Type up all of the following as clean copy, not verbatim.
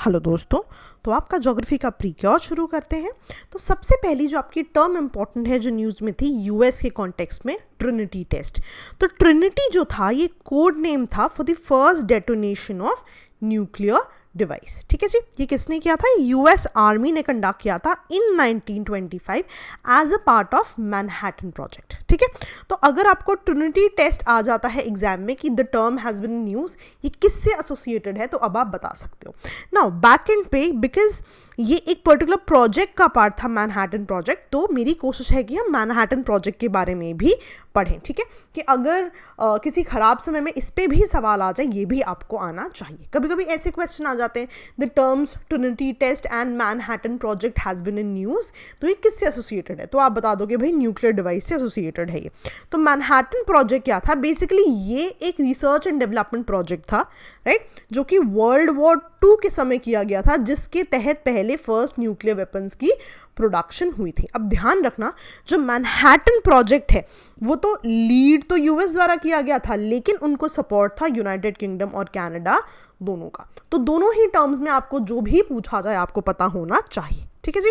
Hello दोस्तों, तो आपका ज्योग्राफी का प्रीक्योर शुरू करते हैं। तो सबसे पहली जो आपकी टर्म इंपॉर्टेंट है जो न्यूज़ में थी यूएस के कॉन्टेक्स्ट में, ट्रिनिटी टेस्ट। तो ट्रिनिटी जो था ये कोड नेम था for the first detonation of nuclear device. ठीक है जी, ये किसने किया था? यूएस आर्मी ने कंडक्ट किया था in 1925 as a part of Manhattan project. ठीक है, तो अगर आपको ट्रिनिटी टेस्ट आ जाता है एग्जाम में कि the term has been news, ये किससे एसोसिएटेड है, तो अब आप बता सकते हो। नाउ बैक एंड पे, बिकॉज ये एक पर्टिकुलर प्रोजेक्ट का पार्ट था मैनहट्टन प्रोजेक्ट, तो मेरी कोशिश है कि हम मैनहट्टन प्रोजेक्ट के बारे में भी पढ़ें। ठीक है, कि अगर किसी खराब समय में इस पे भी सवाल आ जाए, ये भी आपको आना चाहिए। कभी कभी ऐसे क्वेश्चन आ जाते हैं, the terms Trinity test and Manhattan project has been in news, तो ये किससे एसोसिएटेड है? तो आप बता दोगे भाई न्यूक्लियर डिवाइस से एसोसिएटेड है ये। तो मैनहट्टन प्रोजेक्ट क्या था? बेसिकली ये एक रिसर्च एंड डेवलपमेंट प्रोजेक्ट था, राइट, जो कि वर्ल्ड वॉर 2 के समय किया गया था, जिसके तहत पहले फर्स्ट न्यूक्लियर वेपन्स की प्रोडक्शन हुई थी। अब ध्यान रखना, जो मैनहट्टन प्रोजेक्ट है वो तो लीड तो यूएस द्वारा किया गया था, लेकिन उनको सपोर्ट था यूनाइटेड किंगडम और कनाडा दोनों का। तो दोनों ही टर्म्स में आपको जो भी पूछा जाए आपको पता होना चाहिए। ठीक है जी,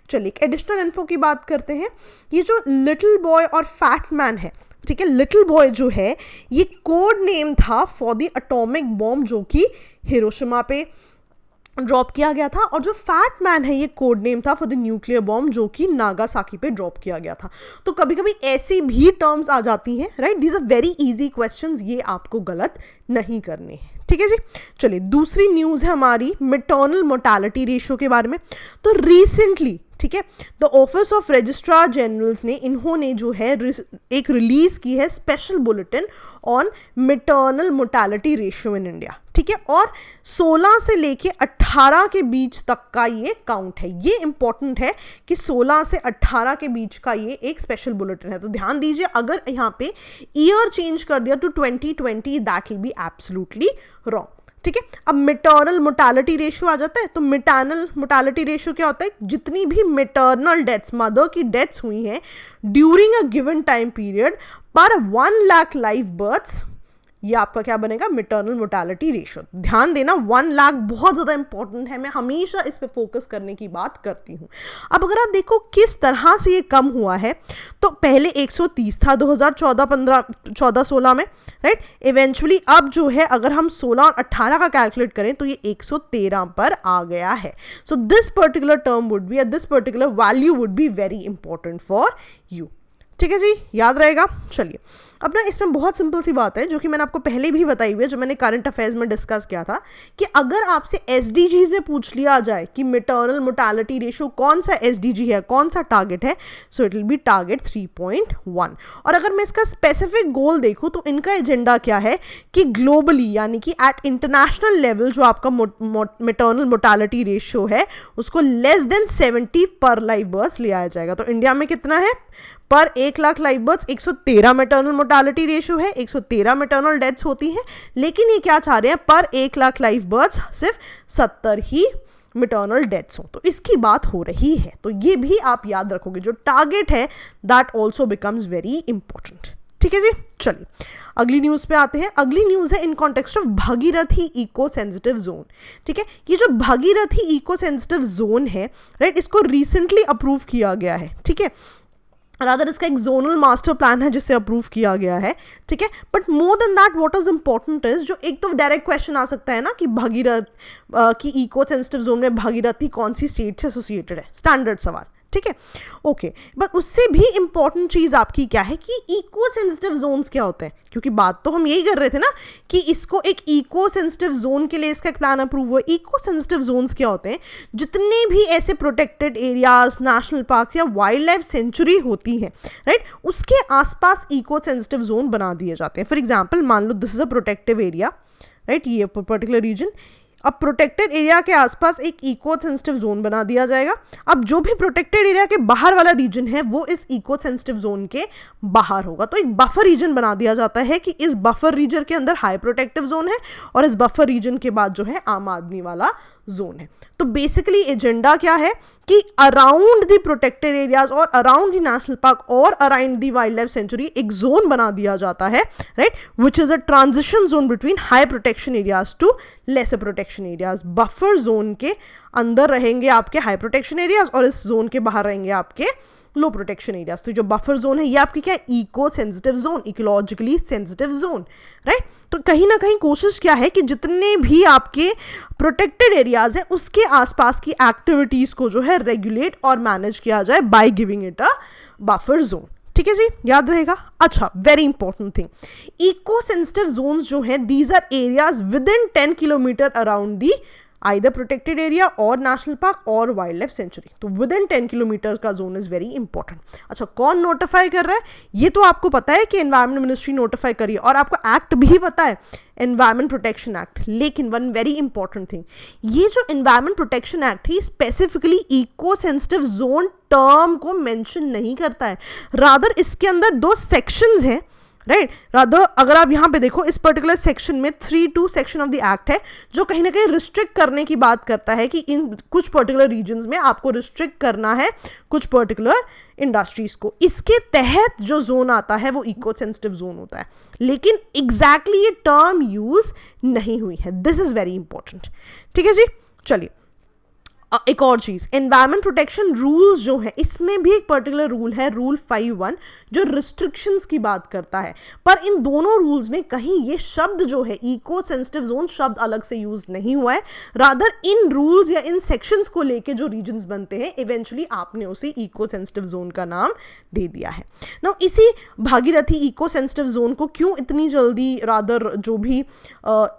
चलिए एडिशनल इन्फो की बात करते हैं। ये जो लिटिल बॉय और फैट मैन है, ठीक है, लिटिल बॉय जो है ये कोड नेम था फॉर द एटॉमिक बॉम्ब जो कि हिरोशिमा पे ड्रॉप किया गया था, और जो फैट मैन है ये कोड नेम था फॉर द न्यूक्लियर बॉम्ब जो कि नागासाकी पे ड्रॉप किया गया था। तो कभी कभी ऐसी भी टर्म्स आ जाती हैं, right, these are very easy questions, ये आपको गलत नहीं करने हैं। ठीक है जी, चलिए दूसरी न्यूज़ है हमारी मैटरनल मोर्टेलिटी रेशियो के बारे में। तो रिसेंटली, ठीक है, the office of registrar generals ने इन्होंने जो है एक रिलीज की है special bulletin on maternal mortality ratio in India. ठीक है, और 16 से लेके 18 के बीच तक का ये काउंट है। ये इंपॉर्टेंट है कि 16 से 18 के बीच का ये एक स्पेशल बुलेटिन है। तो ध्यान दीजिए, अगर यहाँ पे ईयर चेंज कर दिया तो 2020, that will be absolutely wrong. ठीक है, अब मैटरनल मोर्टेलिटी रेशियो आ जाता है। तो मैटरनल मोर्टेलिटी रेशियो क्या होता है? जितनी भी मैटरनल डेथ्स, मदर की डेथ्स हुई हैं during a given time period पर 1 लाख लाइव बर्थ्स, ये आपका क्या बनेगा? Maternal mortality ratio. ध्यान देना, 1 लाख बहुत ज़्यादा इंपॉर्टेंट है, मैं हमेशा इस पे फोकस करने की बात करती हूँ। अब अगर आप देखो किस तरह से ये कम हुआ है, तो पहले 130 था 2014-15-16 में, राइट, इवेंचुअली अब जो है अगर हम 16 और 18 का कैलकुलेट करें तो ये 113 पर आ गया है। So this particular term would be, this particular value would be very important for you. ठीक है जी, याद रहेगा। चलिए अब ना इसमें बहुत सिंपल सी बात है जो कि मैंने आपको पहले भी बताई हुई है, जो मैंने करंट अफेयर्स में डिस्कस किया था, कि अगर आपसे एसडीजीज में पूछ लिया जाए कि मैटरनल मोर्टेलिटी रेशियो कौन सा एसडीजी है, कौन सा टारगेट है, so it will be target 3.1। और अगर मैं इसका स्पेसिफिक गोल देखूं तो इनका एजेंडा क्या है कि ग्लोबली, यानी कि एट इंटरनेशनल लेवल जो आपका मैटरनल मोर्टेलिटी रेशियो है उसको लेस देन 70 पर लाइव बर्थ ले आया जाएगा। तो इंडिया में कितना है? पर 1 lakh live birth 113 maternal mortality ratio है, 113 मैटरनल डेथ्स होती हैं, लेकिन ये क्या चाह रहे हैं? पर 1 लाख लाइव बर्थ सिर्फ 70 ही मैटरनल डेथ्स हो। तो इसकी बात हो रही है, तो ये भी आप याद रखोगे, जो टारगेट है that also becomes very important. ठीक है जी, चलिए अगली न्यूज़ पे आते हैं। अगली न्यूज़ है in context of Bhagirathi eco sensitive zone. ठीक है, ये जो भागीरथी इको सेंसिटिव जोन है, राइट, इसको रिसेंटली अप्रूव किया गया है। ठीक है, रादर इसका एक जोनल मास्टर प्लान है जिसे अप्रूव किया गया है। ठीक है, but more than that what is important is, जो एक तो डायरेक्ट क्वेश्चन आ सकता है ना कि भागीरथ की इको सेंसिटिव जोन में भागीरथी कौन सी स्टेट से एसोसिएटेड है, स्टैंडर्ड सवाल। ठीक है, ओके, बट उससे भी इंपॉर्टेंट चीज़ आपकी क्या है कि इको सेंसिटिव जोन्स क्या होते हैं, क्योंकि बात तो हम यही कर रहे थे ना कि इसको एक इको सेंसिटिव जोन के लिए इसका एक प्लान अप्रूव हुआ। इको सेंसिटिव जोन्स क्या होते हैं? जितने भी ऐसे प्रोटेक्टेड एरियाज, नेशनल पार्क्स या वाइल्ड लाइफ सेंचुरी होती हैं, राइट, उसके आसपास इको सेंसिटिव जोन बना दिए जाते हैं। फॉर एग्जाम्पल मान लो this is a protective area, right, ये पर्टिकुलर रीजन, अब प्रोटेक्टेड एरिया के आसपास एक इको सेंसिटिव जोन बना दिया जाएगा। अब जो भी प्रोटेक्टेड एरिया के बाहर वाला रीजन है वो इस इको सेंसिटिव जोन के बाहर होगा। तो एक बफर रीजन बना दिया जाता है कि इस बफर रीजन के अंदर हाई प्रोटेक्टिव जोन है और इस बफर रीजन के बाद जो है आम आदमी वाला जोन है। तो बेसिकली एजेंडा क्या है कि अराउंड द प्रोटेक्टेड एरियाज और अराउंड द नेशनल पार्क और around the wildlife sanctuary एक जोन बना दिया जाता है, right, which is a transition zone between high protection areas to lesser protection areas. Buffer zone के अंदर रहेंगे आपके हाई प्रोटेक्शन एरियाज और इस जोन के बाहर रहेंगे आपके लो प्रोटेक्शन एरियाज। तो जो बफर जोन है ये आपकी क्या है, eco sensitive zone, ecologically sensitive zone, right. तो कहीं ना कहीं कोशिश क्या है कि जितने भी आपके प्रोटेक्टेड एरियाज हैं उसके आसपास की एक्टिविटीज को जो है रेगुलेट और मैनेज किया जाए by giving it a buffer zone. ठीक है जी, याद रहेगा। अच्छा, very important thing, eco sensitive zones जो है these are areas within 10 kilometre around the either protected area और नेशनल पार्क और वाइल्ड लाइफ सेंचुरी। तो विद इन 10 किलोमीटर का जोन इज वेरी इंपॉर्टेंट। अच्छा, कौन नोटिफाई कर रहा है, ये तो आपको पता है कि एनवायरमेंट मिनिस्ट्री नोटिफाई करिए और आपको एक्ट भी पता है, एनवायरमेंट प्रोटेक्शन एक्ट। लेकिन वन वेरी इंपॉर्टेंट थिंग, ये जो एनवायरमेंट प्रोटेक्शन एक्ट है specifically eco sensitive zone term को मेंशन नहीं करता है, रादर इसके अंदर 2 सेक्शंस हैं, राइट। रादर अगर आप यहां पे देखो इस पर्टिकुलर सेक्शन में 3(2) सेक्शन ऑफ द एक्ट है जो कहीं ना कहीं रिस्ट्रिक्ट करने की बात करता है कि इन कुछ पर्टिकुलर रीजन्स में आपको रिस्ट्रिक्ट करना है कुछ पर्टिकुलर इंडस्ट्रीज को। इसके तहत जो जोन आता है वो इको सेंसिटिव जोन होता है, लेकिन एग्जैक्टली ये टर्म यूज नहीं हुई है। This is very important. ठीक है जी, चलिए एक और चीज, एनवायरमेंट प्रोटेक्शन रूल्स जो है इसमें भी एक पर्टिकुलर रूल है, रूल 5(1) जो रिस्ट्रिक्शंस की बात करता है। पर इन दोनों रूल्स में कहीं ये शब्द जो है इको सेंसिटिव जोन शब्द अलग से यूज नहीं हुआ है, रादर इन रूल्स या इन सेक्शंस को लेके जो रीजन्स बनते हैं इवेंचुअली आपने उसे इको सेंसिटिव जोन का नाम दे दिया है। नाउ इसी भागीरथी इको सेंसिटिव जोन को क्यों इतनी जल्दी, रादर जो भी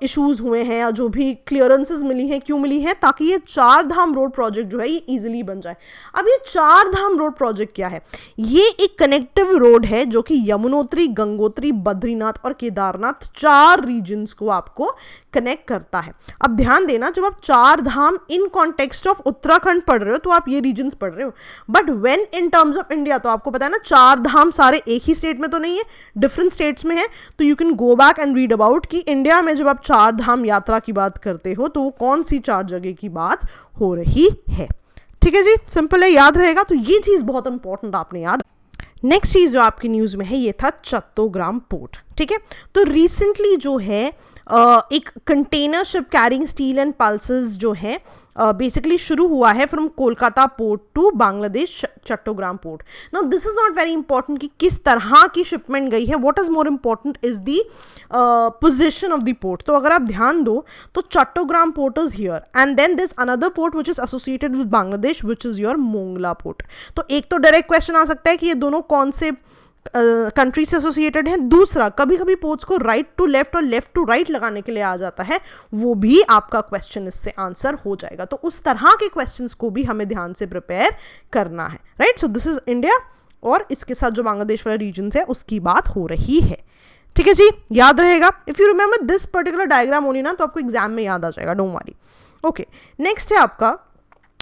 इश्यूज हुए हैं या जो भी क्लियरेंसेस मिली हैं क्यों मिली है, ताकि ये 4 धाम रोड प्रोजेक्ट जो है ये इजीली बन जाए। अब ये 4 धाम रोड प्रोजेक्ट क्या है, ये एक कनेक्टिव रोड है जो कि यमुनोत्री, गंगोत्री, बद्रीनाथ और केदारनाथ 4 रीजन्स को आपको कनेक्ट करता है। अब ध्यान देना, जब आप 4 धाम इन कॉन्टेक्स्ट ऑफ उत्तराखंड पढ़ रहे हो तो आप ये रीजन्स पढ़ रहे हो, but when in terms of India तो आपको पता है ना 4 धाम सारे एक ही स्टेट में तो नहीं है, डिफरेंट स्टेट्स में है। तो you can go back and read about कि इंडिया में जब आप 4 धाम यात्रा की बात करते हो तो कौन सी 4 जगह की बात हो रही है। ठीक है जी, सिंपल है, याद रहेगा। तो ये चीज बहुत इंपॉर्टेंट आपने याद। नेक्स्ट चीज जो आपकी न्यूज में है ये था चट्टोग्राम पोर्ट। ठीक है, तो रिसेंटली जो है एक container ship carrying steel and pulses जो है बेसिकली शुरू हुआ है from Kolkata port to Bangladesh Chattogram port. Now this is not very important कि किस तरह की शिपमेंट गई है, what is more important is the position of the port. तो अगर आप ध्यान दो तो Chattogram port is here and then this another port which is associated with Bangladesh which is your Mongla port. तो एक तो डायरेक्ट क्वेश्चन आ सकता है कि ये दोनों कौन से कंट्री से एसोसिएटेड है। दूसरा, कभी कभी पोर्ट्स को राइट टू लेफ्ट और लेफ्ट टू राइट लगाने के लिए आ जाता है, वो भी आपका क्वेश्चन इससे आंसर हो जाएगा। तो उस तरह के क्वेश्चंस को भी हमें ध्यान से प्रिपेयर करना है, right. So this is India और इसके साथ जो बांग्लादेश वाला रीजन है उसकी बात हो रही है। ठीक है जी, याद रहेगा। If you remember this particular diagram only ना तो आपको एग्जाम में याद आ जाएगा, डोंट वरी। ओके, नेक्स्ट है आपका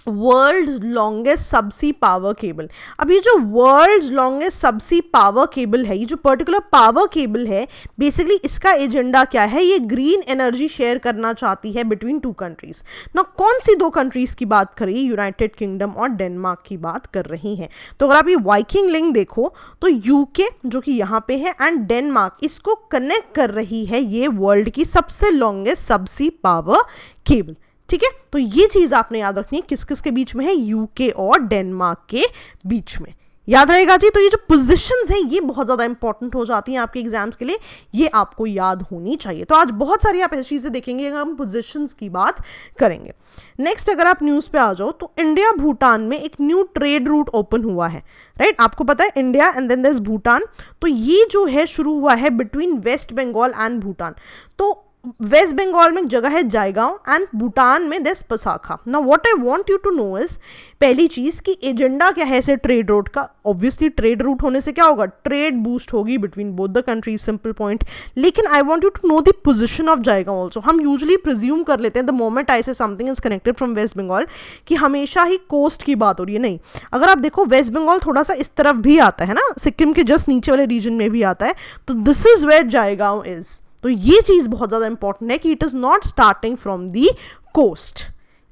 वर्ल्ड लॉन्गेस्ट सबसी पावर केबल। अब ये जो वर्ल्ड लॉन्गेस्ट सबसी पावर केबल है, ये जो पर्टिकुलर पावर केबल है, बेसिकली इसका एजेंडा क्या है, ये ग्रीन एनर्जी शेयर करना चाहती है बिटवीन 2 कंट्रीज। ना कौन सी 2 कंट्रीज की बात करें, यूनाइटेड किंगडम और डेनमार्क की बात कर रही हैं। तो अगर आप ये वाइकिंग लिंक देखो तो यूके जो कि यहाँ पे है एंड डेनमार्क, इसको कनेक्ट कर रही है ये वर्ल्ड की सबसे लॉन्गेस्ट सबसी पावर केबल। ठीक है, तो ये चीज आपने याद रखनी है, किस किस के बीच में है, यूके और डेनमार्क के बीच में, याद रहेगा जी। तो ये जो पोजीशंस हैं ये बहुत ज्यादा इंपॉर्टेंट हो जाती हैं आपके एग्जाम्स के लिए, ये आपको याद होनी चाहिए। तो आज बहुत सारी आप ऐसी चीजें देखेंगे अगर हम पोजीशंस की बात करेंगे। नेक्स्ट अगर आप न्यूज पे आ जाओ तो इंडिया भूटान में एक न्यू ट्रेड रूट ओपन हुआ है, राइट। आपको पता है India and then there is Bhutan, तो ये जो है शुरू हुआ है between West Bengal and Bhutan. तो वेस्ट बंगाल में एक जगह है जायगांव एंड भूटान में देस Pasakha. Now what I want you to know is, पहली चीज कि एजेंडा क्या है ऐसे ट्रेड रूट का। ऑब्वियसली ट्रेड रूट होने से क्या होगा, ट्रेड बूस्ट होगी between both the countries, simple point. लेकिन I want you to know the position of Jaigaon also. हम यूजुअली प्रिज्यूम कर लेते हैं the moment I say something is connected from West Bengal कि हमेशा ही कोस्ट की बात हो रही है, नहीं। अगर आप देखो वेस्ट बंगाल थोड़ा सा इस तरफ भी आता है ना, सिक्किम के जस्ट नीचे वाले रीजन में भी आता है, तो this is where Jaigaon is. तो ये चीज बहुत ज्यादा इंपॉर्टेंट है कि it is not starting from the coast,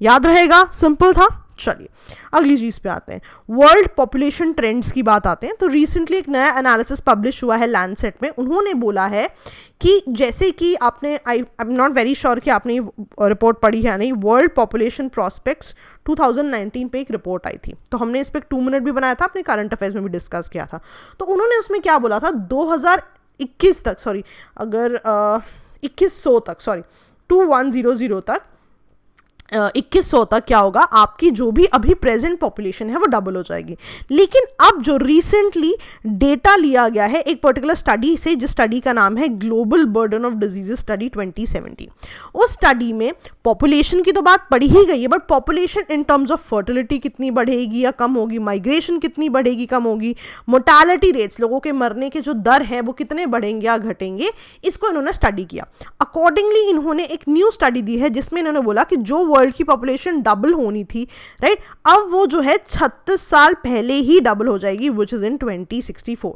याद रहेगा, सिंपल था। चलिए अगली चीज पे आते हैं, वर्ल्ड पॉपुलेशन ट्रेंड्स की बात आते हैं। तो रिसेंटली एक नया एनालिसिस पब्लिश हुआ है लैंडसेट में। उन्होंने बोला है कि जैसे कि आपने, I am not very sure कि आपने रिपोर्ट पढ़ी है नहीं, वर्ल्ड पॉपुलेशन प्रॉस्पेक्ट्स 2019 पे एक रिपोर्ट आई थी। तो हमने इस पर 2 मिनट भी बनाया था, अपने करंट अफेयर्स में भी डिस्कस किया था। तो उन्होंने उसमें क्या बोला था, 2021 तक, सॉरी अगर 2100 तक, सॉरी 2100 तक, 2100 तक क्या होगा, आपकी जो भी अभी प्रेजेंट पॉपुलेशन है वो डबल हो जाएगी। लेकिन अब जो रिसेंटली डेटा लिया गया है एक पर्टिकुलर स्टडी से, जिस स्टडी का नाम है global burden of diseases study 2017, उस स्टडी में पॉपुलेशन की तो बात पढ़ी ही गई है, but population in terms of fertility कितनी बढ़ेगी या कम होगी, माइग्रेशन कितनी बढ़ेगी कम होगी, मोर्टालिटी रेट्स, लोगों के मरने के जो दर है वो कितने बढ़ेंगे या घटेंगे, इसको इन्होंने स्टडी किया। अकॉर्डिंगली इन्होंने एक न्यू स्टडी दी है जिसमें इन्होंने बोला कि जो वर्ल्ड की पॉपुलेशन डबल होनी थी, राइट, अब वो जो है 36 साल पहले ही डबल हो जाएगी, विच इज इन 2064,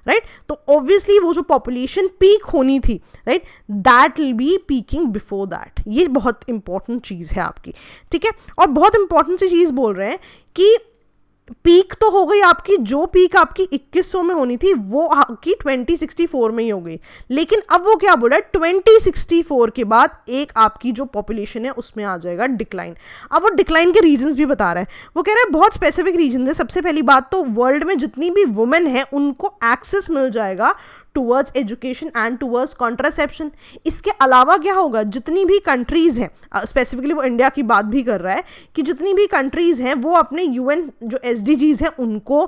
राइट। तो ऑब्वियसली वो जो पॉपुलेशन पीक होनी थी, right, that will be peeking before that. ये बहुत इंपॉर्टेंट चीज है आपकी, ठीक है। और बहुत इंपॉर्टेंट सी चीज बोल रहे हैं कि पीक तो हो गई आपकी, जो पीक आपकी 2100 में होनी थी वो आपकी 2064 में ही हो गई। लेकिन अब वो क्या बोल रहा है, 2064 के बाद एक आपकी जो पॉपुलेशन है उसमें आ जाएगा डिक्लाइन। अब वो डिक्लाइन के रीजंस भी बता रहा है। वो कह रहा है बहुत स्पेसिफिक रीजन है। सबसे पहली बात तो वर्ल्ड में जितनी भी वुमेन है उनको एक्सेस मिल जाएगा towards education and towards contraception. इसके अलावा क्या होगा, जितनी भी कंट्रीज हैं, स्पेसिफिकली वो इंडिया की बात भी कर रहा है कि जितनी भी कंट्रीज हैं वो अपने यूएन जो एसडीजीज हैं उनको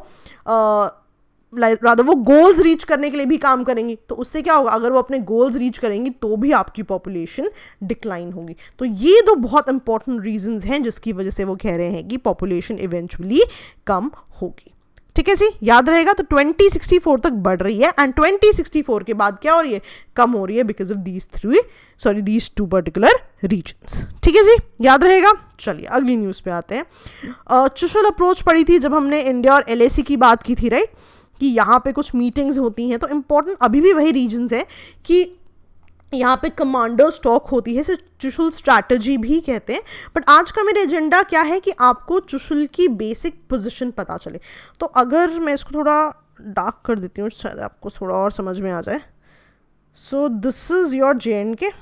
रादर वो गोल्स रीच करने के लिए भी काम करेंगी। तो उससे क्या होगा, अगर वो अपने गोल्स रीच करेंगी तो भी आपकी पॉपुलेशन डिक्लाइन होगी। तो ये दो बहुत इंपॉर्टेंट रीजंस हैं जिसकी वजह से वो कह रहे हैं कि पॉपुलेशन इवेंचुअली कम होगी। ठीक है जी, याद रहेगा। तो 2064 तक बढ़ रही है एंड 2064 के बाद क्या हो रही है, कम हो रही है because of these two particular reasons. ठीक है जी, याद रहेगा। चलिए अगली न्यूज़ पे आते हैं। चुशल अप्रोच पढ़ी थी जब हमने इंडिया और एलएसी की बात की थी, राइट, कि यहाँ पे कुछ मीटिंग्स होती हैं। तो इंपॉर्टेंट अभी भी वही रीजन्स है कि यहाँ पे कमांडर स्टॉक होती है, इसे चुशल स्ट्रैटेजी भी कहते हैं। बट आज का मेरा एजेंडा क्या है कि आपको चुशल की बेसिक पोजीशन पता चले। तो अगर मैं इसको थोड़ा डार्क कर देती हूँ शायद आपको थोड़ा और समझ में आ जाए। So this is your JNK,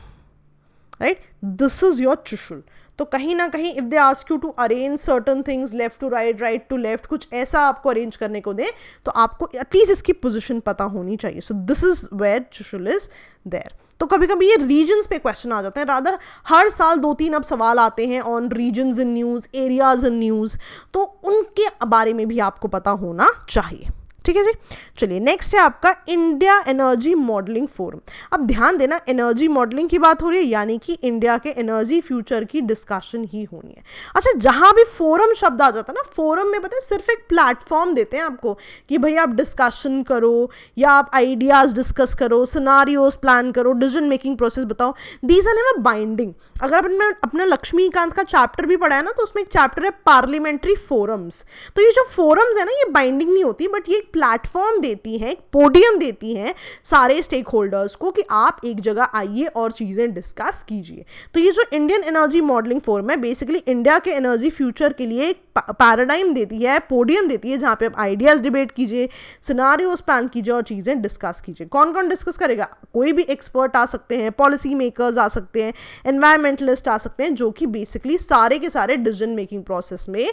right, this is your Chushul. तो कहीं ना कहीं if they ask you to arrange certain things left to right, right to left, कुछ ऐसा आपको अरेंज करने को दे तो आपको एटलीस्ट इसकी पोजीशन पता होनी चाहिए। So this is where Chushul is there. तो कभी कभी ये रीजन्स पे क्वेश्चन आ जाते हैं, रादर हर साल 2-3 अब सवाल आते हैं on reasons in news, areas in news, तो उनके बारे में भी आपको पता होना चाहिए। ठीक है जी। चलिए नेक्स्ट है आपका इंडिया एनर्जी मॉडलिंग फोरम। अब ध्यान देना, एनर्जी मॉडलिंग की बात हो रही है, यानी कि इंडिया के एनर्जी फ्यूचर की डिस्कशन ही होनी है। अच्छा, जहां भी फोरम शब्द आ जाता है ना, फोरम में पता है सिर्फ एक प्लेटफॉर्म देते हैं आपको कि भाई आप डिस्कशन करो या आप आइडियाज डिस्कस करो, सिनारियोज प्लान करो, डिसीजन मेकिंग प्रोसेस बताओ। These are never binding. अगर आपने अपना लक्ष्मीकांत का चैप्टर भी पढ़ा है ना, तो उसमें एक चैप्टर है पार्लियामेंट्री फोरम्स। तो ये जो फोरम्स है ना, ये बाइंडिंग नहीं होती, बट ये प्लेटफॉर्म देती हैं, पोडियम देती हैं सारे स्टेक होल्डर्स को कि आप एक जगह आइए और चीजें डिस्कस कीजिए। तो ये जो इंडियन एनर्जी मॉडलिंग फोरम है, बेसिकली इंडिया के एनर्जी फ्यूचर के लिए एक पैराडाइम देती है, पोडियम देती है, जहां पे आप आइडियाज डिबेट कीजिए, सिनारियोस प्लान कीजिए और चीजें डिस्कस कीजिए। कौन कौन डिस्कस करेगा? कोई भी एक्सपर्ट आ सकते हैं, पॉलिसी मेकर्स आ सकते हैं, एनवायरमेंटलिस्ट आ सकते हैं, जो कि बेसिकली सारे के सारे डिसीजन मेकिंग प्रोसेस में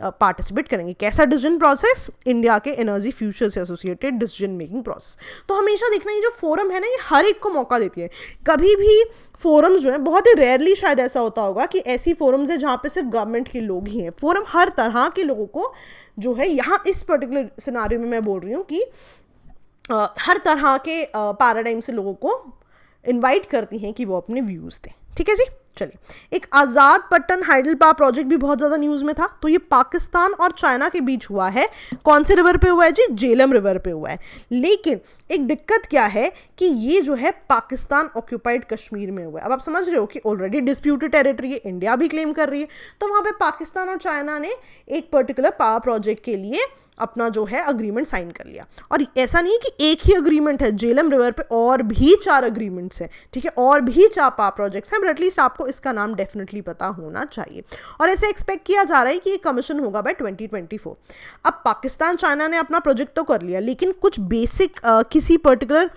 पार्टिसिपेट करेंगे। कैसा डिसीजन प्रोसेस? इंडिया के एनर्जी फ्यूचर से एसोसिएटेड डिसीजन मेकिंग प्रोसेस। तो हमेशा देखना, ये जो फोरम है ना, ये हर एक को मौका देती है। कभी भी फोरम्स जो है, बहुत ही रेयरली शायद ऐसा होता होगा कि ऐसी फोरम्स है जहाँ पे सिर्फ गवर्नमेंट के लोग ही हैं। फोरम हर तरह के लोगों को जो है, यहाँ इस पर्टिकुलर सिनारियो में मैं बोल रही हूँ कि हर तरह के पैराडाइम से लोगों को इनवाइट करती हैं कि वो अपने व्यूज़ दें। ठीक है जी। चलिए, एक आज़ाद पट्टन हाइडल पावर प्रोजेक्ट भी बहुत ज़्यादा न्यूज़ में था। तो ये पाकिस्तान और चाइना के बीच हुआ है। कौन से रिवर पे हुआ है जी? झेलम रिवर पे हुआ है। लेकिन एक दिक्कत क्या है कि ये जो है पाकिस्तान ऑक्यूपाइड कश्मीर में हुआ है। अब आप समझ रहे हो कि ऑलरेडी डिस्प्यूटेड टेरिटरी है, इंडिया भी क्लेम कर रही है, तो वहाँ पे पाकिस्तान और चाइना ने एक पर्टिकुलर पावर प्रोजेक्ट के लिए अपना जो है अग्रीमेंट साइन कर लिया। और ऐसा नहीं है कि एक ही अग्रीमेंट है, झेलम रिवर पे और भी 4 अग्रीमेंट्स हैं, ठीक है, और भी 4 पावर प्रोजेक्ट्स हैं, बट एटलीस्ट आपको इसका नाम डेफिनेटली पता होना चाहिए। और ऐसे एक्सपेक्ट किया जा रहा है कि ये कमीशन होगा बाय 2024। अब पाकिस्तान चाइना ने अपना प्रोजेक्ट तो कर लिया, लेकिन कुछ बेसिक किसी पर्टिकुलर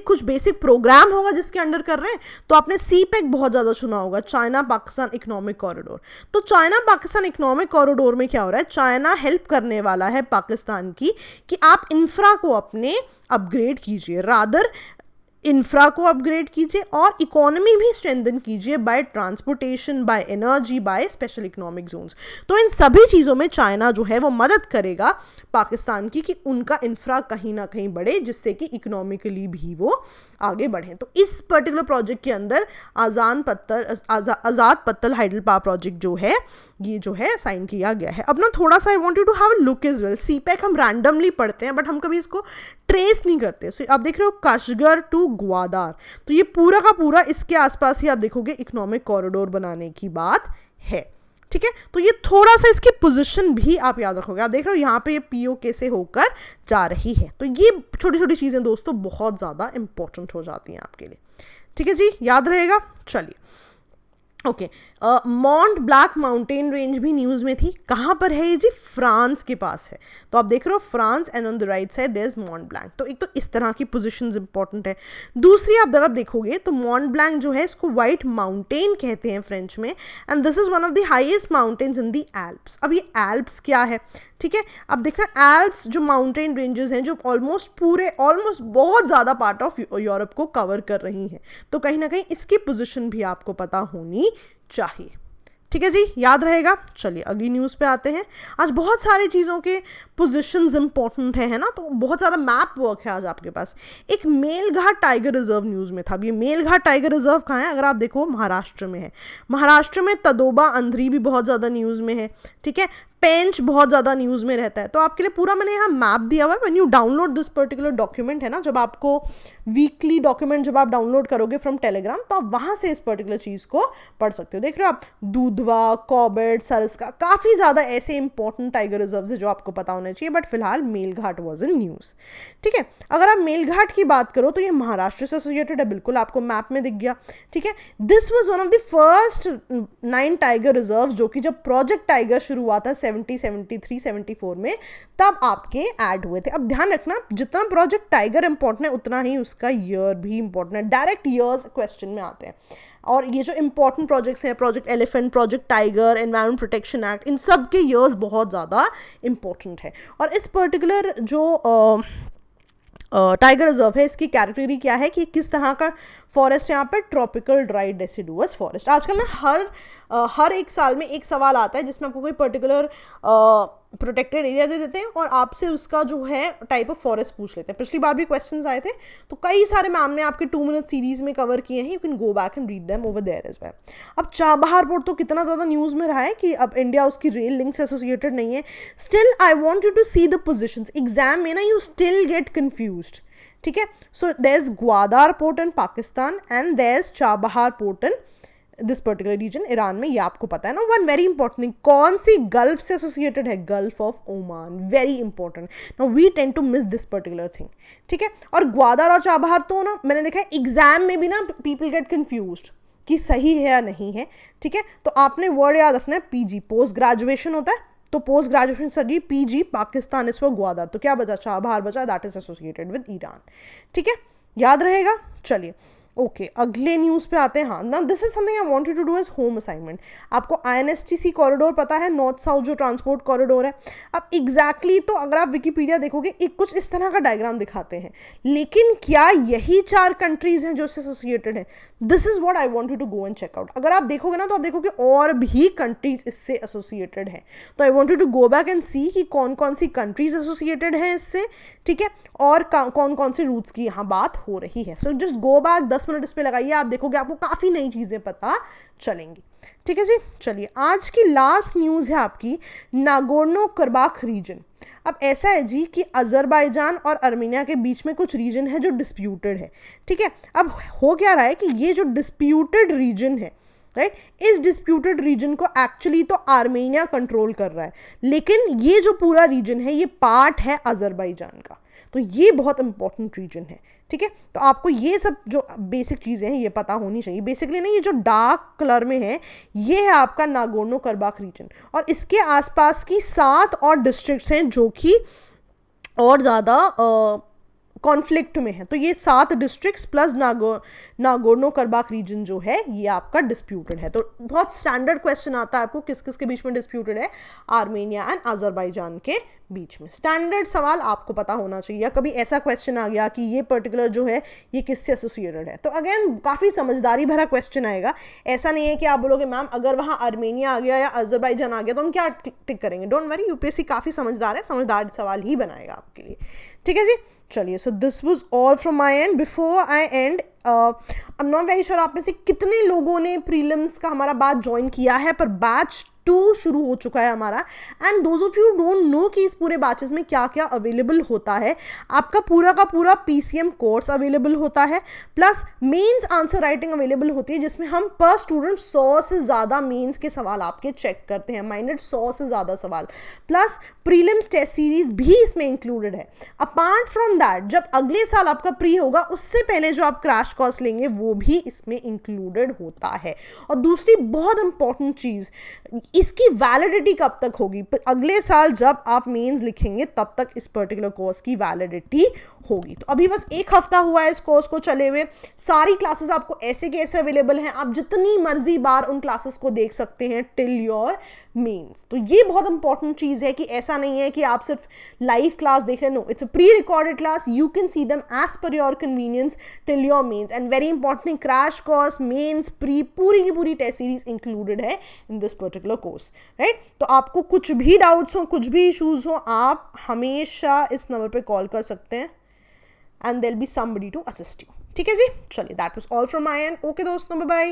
कुछ बेसिक प्रोग्राम होगा जिसके अंडर कर रहे हैं। तो आपने सीपैक बहुत ज़्यादा सुना होगा, चाइना पाकिस्तान इकोनॉमिक कॉरिडोर। तो चाइना पाकिस्तान इकोनॉमिक कॉरिडोर में क्या हो रहा है, चाइना हेल्प करने वाला है पाकिस्तान की कि आप इंफ्रा को अपने अपग्रेड कीजिए, रादर इंफ्रा को अपग्रेड कीजिए और इकोनॉमी भी स्ट्रेंथन कीजिए by transportation, by energy, by special economic zones. तो इन सभी चीज़ों में चाइना जो है वो मदद करेगा पाकिस्तान की कि उनका इंफ्रा कहीं ना कहीं बढ़े, जिससे कि इकोनॉमिकली भी वो आगे बढ़े। तो इस पर्टिकुलर प्रोजेक्ट के अंदर आज़ाद पत्तल हाइडल पावर प्रोजेक्ट जो है ये जो है साइन किया गया है। अब ना थोड़ा सा I want you to have a look as well. CPEC हम रैंडमली पढ़ते हैं बट हम कभी इसको ट्रेस नहीं करते। सो आप देख रहे हो कशगर टू ग्वादार, तो ये पूरा का पूरा इसके आसपास ही आप देखोगे इकोनॉमिक कॉरिडोर बनाने की बात है, ठीक है। तो ये थोड़ा सा इसकी पोजीशन भी आप याद रखोगे। आप देख रहे हो यहाँ पे ये पीओके से होकर जा रही है। तो ये छोटी छोटी चीज़ें दोस्तों बहुत ज़्यादा इंपॉर्टेंट हो जाती हैं आपके लिए, ठीक है जी, याद रहेगा। चलिए ओके, मॉन्ट ब्लैक माउंटेन रेंज भी न्यूज़ में थी। कहाँ पर है ये जी, फ्रांस के पास है। तो आप देख रहे हो France and on the right side there is Mont Blanc. तो एक तो इस तरह की पोजीशंस इंपॉर्टेंट है। दूसरी आप जब देखोगे तो मॉन्ट ब्लैंक जो है इसको व्हाइट माउंटेन कहते हैं फ्रेंच में, and this is one of the highest mountains in the Alps. अब ये एल्प्स क्या है, ठीक है, अब देखना एल्प्स जो माउंटेन रेंजेस हैं जो ऑलमोस्ट बहुत ज़्यादा पार्ट ऑफ यूरोप को कवर कर रही हैं। तो कहीं ना कहीं इसकी पोजीशन भी आपको पता होनी चाहिए, ठीक है जी, याद रहेगा। चलिए अगली न्यूज़ पे आते हैं। आज बहुत सारी चीज़ों के पोजीशंस इंपॉर्टेंट है ना, तो बहुत ज़्यादा मैप वर्क है आज आपके पास। एक मेलघाट टाइगर रिजर्व न्यूज़ में था। अब ये मेलघाट टाइगर रिजर्व कहाँ है, अगर आप देखो महाराष्ट्र में है। महाराष्ट्र में तदोबा अंधेरी भी बहुत ज़्यादा न्यूज़ में है, ठीक है, पेंच बहुत ज़्यादा न्यूज़ में रहता है। तो आपके लिए पूरा मैंने यहाँ मैप दिया हुआ है। When you download this particular document है ना, जब आपको वीकली डॉक्यूमेंट जब आप डाउनलोड करोगे फ्रॉम टेलीग्राम, तो आप वहाँ से इस पर्टिकुलर चीज़ को पढ़ सकते हो। देख रहे हो आप, दूधवा, कॉर्बेट, सरस्का, काफ़ी ज़्यादा ऐसे इंपॉर्टेंट टाइगर रिजर्व्स है जो आपको पता होना चाहिए। बट फिलहाल मेलघाट वॉज इन न्यूज़, ठीक है। अगर आप मेलघाट की बात करो तो ये महाराष्ट्र से एसोसिएटेड है, बिल्कुल आपको मैप में दिख गया, ठीक है। This was one of the first 9 tiger reserve जो कि जब प्रोजेक्ट टाइगर शुरू हुआ था 73, 74 में, तब आपके ऐड हुए थे। अब ध्यान रखना, जितना प्रोजेक्ट टाइगर इंपॉर्टेंट है उतना ही उसका ईयर भी इंपॉर्टेंट है। डायरेक्ट ईयर्स क्वेश्चन में आते हैं। और ये जो इंपॉर्टेंट प्रोजेक्ट्स हैं, project elephant, project tiger, environment protection act, इन सब के ईयर्स बहुत ज़्यादा इंपॉर्टेंट है। और इस पर्टिकुलर जो टाइगर रिजर्व है, इसकी कैटेगरी क्या है कि किस तरह का फॉरेस्ट है यहाँ पे, ट्रॉपिकल ड्राई डेसिडुअस फॉरेस्ट। आजकल ना हर एक साल में एक सवाल आता है जिसमें आपको कोई पर्टिकुलर प्रोटेक्टेड एरिया दे देते हैं और आपसे उसका जो है टाइप ऑफ फॉरेस्ट पूछ लेते हैं। पिछली बार भी क्वेश्चंस आए थे, तो कई सारे मैम ने आपके 2 मिनट सीरीज में कवर किए हैं। You can go back and read them over there as well. अब चाबहार पोर्ट तो कितना ज़्यादा न्यूज़ में रहा है कि अब इंडिया उसकी रेल लिंक से एसोसिएटेड नहीं है। Still I want you to see the positions. Exam में ना यू स्टिल गेट कन्फ्यूज्ड, ठीक है। So there is Gwadar port in Pakistan and there is Chabahar port in this particular region, Iran में, ये आपको पता है ना। वन वेरी इंपॉर्टेंट थिंग, कौन सी गल्फ से एसोसिएटेड है, gulf of Oman, very important. Now we tend to miss this particular thing, ठीक है। और ग्वादार और चाबहार तो ना मैंने देखा है एग्जाम में भी ना पीपल गेट कन्फ्यूज्ड कि सही है या नहीं है, ठीक है। तो आपने वर्ड याद रखना है, पीजी, पोस्ट ग्रेजुएशन होता है, तो post graduation study PG, Pakistan is for Gwadar. तो क्या बचा, चाबहार बचा, that is associated with Iran, ठीक है, याद रहेगा। चलिए ओके, अगले न्यूज़ पे आते हैं। हाँ, now this is something I want you to do as home assignment. आपको INSTC कॉरिडोर पता है, नॉर्थ साउथ जो ट्रांसपोर्ट कॉरिडोर है। अब एग्जैक्टली तो अगर आप विकीपीडिया देखोगे एक कुछ इस तरह का डायग्राम दिखाते हैं, लेकिन क्या यही 4 कंट्रीज हैं जो इससे एसोसिएटेड है? This is what I want you to go and check out. अगर आप देखोगे ना तो आप देखोगे और भी कंट्रीज इससे एसोसिएटेड हैं। तो I want you to go back and see कि कौन कौन सी कंट्रीज एसोसिएटेड हैं इससे, ठीक है, और कौन कौन से रूट्स की यहाँ बात हो रही है। So just go back 10 minute इस पर लगाइए, आप देखोगे आपको काफ़ी नई चीज़ें पता चलेंगी। ठीक है जी, चलिए आज की लास्ट न्यूज़ है आपकी नागोर्नो कराबाख रीजन। अब ऐसा है जी कि अजरबैजान और आर्मेनिया के बीच में कुछ रीजन है जो डिस्प्यूटेड है। ठीक है, अब हो क्या रहा है कि ये जो डिस्प्यूटेड रीजन है, राइट, इस डिस्प्यूटेड रीजन को एक्चुअली तो आर्मेनिया कंट्रोल कर रहा है, लेकिन ये जो पूरा रीजन है ये पार्ट है अजरबैजान का, तो ये बहुत इंपॉर्टेंट रीजन है। ठीक है, तो आपको ये सब जो बेसिक चीज़ें हैं ये पता होनी चाहिए। बेसिकली ना, ये जो डार्क कलर में है ये है आपका नागोर्नो कराबाख रीजन, और इसके आसपास की 7 और डिस्ट्रिक्ट्स हैं जो कि और ज़्यादा कॉन्फ्लिक्ट में है। तो ये 7 districts plus Nagorno Karabakh region जो है ये आपका डिस्प्यूटेड है। तो बहुत स्टैंडर्ड क्वेश्चन आता है आपको, किस किस के बीच में डिस्प्यूटेड है, आर्मेनिया एंड अजरबैजान के बीच में। स्टैंडर्ड सवाल आपको पता होना चाहिए, या कभी ऐसा क्वेश्चन आ गया कि ये पर्टिकुलर जो है ये किससे एसोसिएटेड है, तो अगेन काफ़ी समझदारी भरा क्वेश्चन आएगा। ऐसा नहीं है कि आप बोलोगे मैम अगर वहाँ आर्मेनिया आ गया या अजरबैजान आ गया तो हम क्या टिक करेंगे। डोंट वरी, यूपीएससी काफ़ी समझदार है, समझदार सवाल ही बनाएगा आपके लिए। ठीक है जी, चलिए, so this was all from my and. Before I and, I am not very sure आप में से कितने लोगों ने प्रीलिम्स का हमारा बैच ज्वाइन किया है, पर बैच 2 शुरू हो चुका है हमारा। And those of you don't know कि इस पूरे बैचेस में क्या क्या अवेलेबल होता है। आपका पूरा का पूरा पीसीएम कोर्स अवेलेबल होता है, plus mains answer writing available होती है, जिसमें हम पर स्टूडेंट 100 से ज़्यादा मेंस के सवाल आपके चेक करते हैं, माइंडेड 100 से ज़्यादा सवाल, प्लस प्रीलिम्स टेस्ट सीरीज भी इसमें इंक्लूडेड है। अपार्ट फ्रॉम दैट, जब अगले साल आपका प्री होगा उससे पहले जो आप क्रैश कोर्स लेंगे वो भी इसमें इंक्लूडेड होता है। और दूसरी बहुत इंपॉर्टेंट चीज़, इसकी वैलिडिटी कब तक होगी, अगले साल जब आप मेंस लिखेंगे तब तक इस पर्टिकुलर कोर्स की वैलिडिटी होगी। तो अभी बस 1 हफ्ता हुआ है इस कोर्स को चले हुए, सारी क्लासेस आपको ऐसे के ऐसे अवेलेबल हैं, आप जितनी मर्जी बार उन क्लासेस को देख सकते हैं टिल योर मेंस। तो ये बहुत इंपॉर्टेंट चीज़ है कि ऐसा नहीं है कि आप सिर्फ लाइव क्लास देख रहे हैं, no, it's a pre recorded class, you can see them as per your convenience till your mains. And very important, crash course, mains, pre, पूरी की पूरी टेस्ट सीरीज इंक्लूडेड है in this particular course, right. तो आपको कुछ भी doubts हो, कुछ भी इशूज हो, आप हमेशा इस नंबर पे कॉल कर सकते हैं and there'll be somebody to assist you। ठीक है जी, चलिए, that was all from my end। Okay दोस्तों, बाय बाय।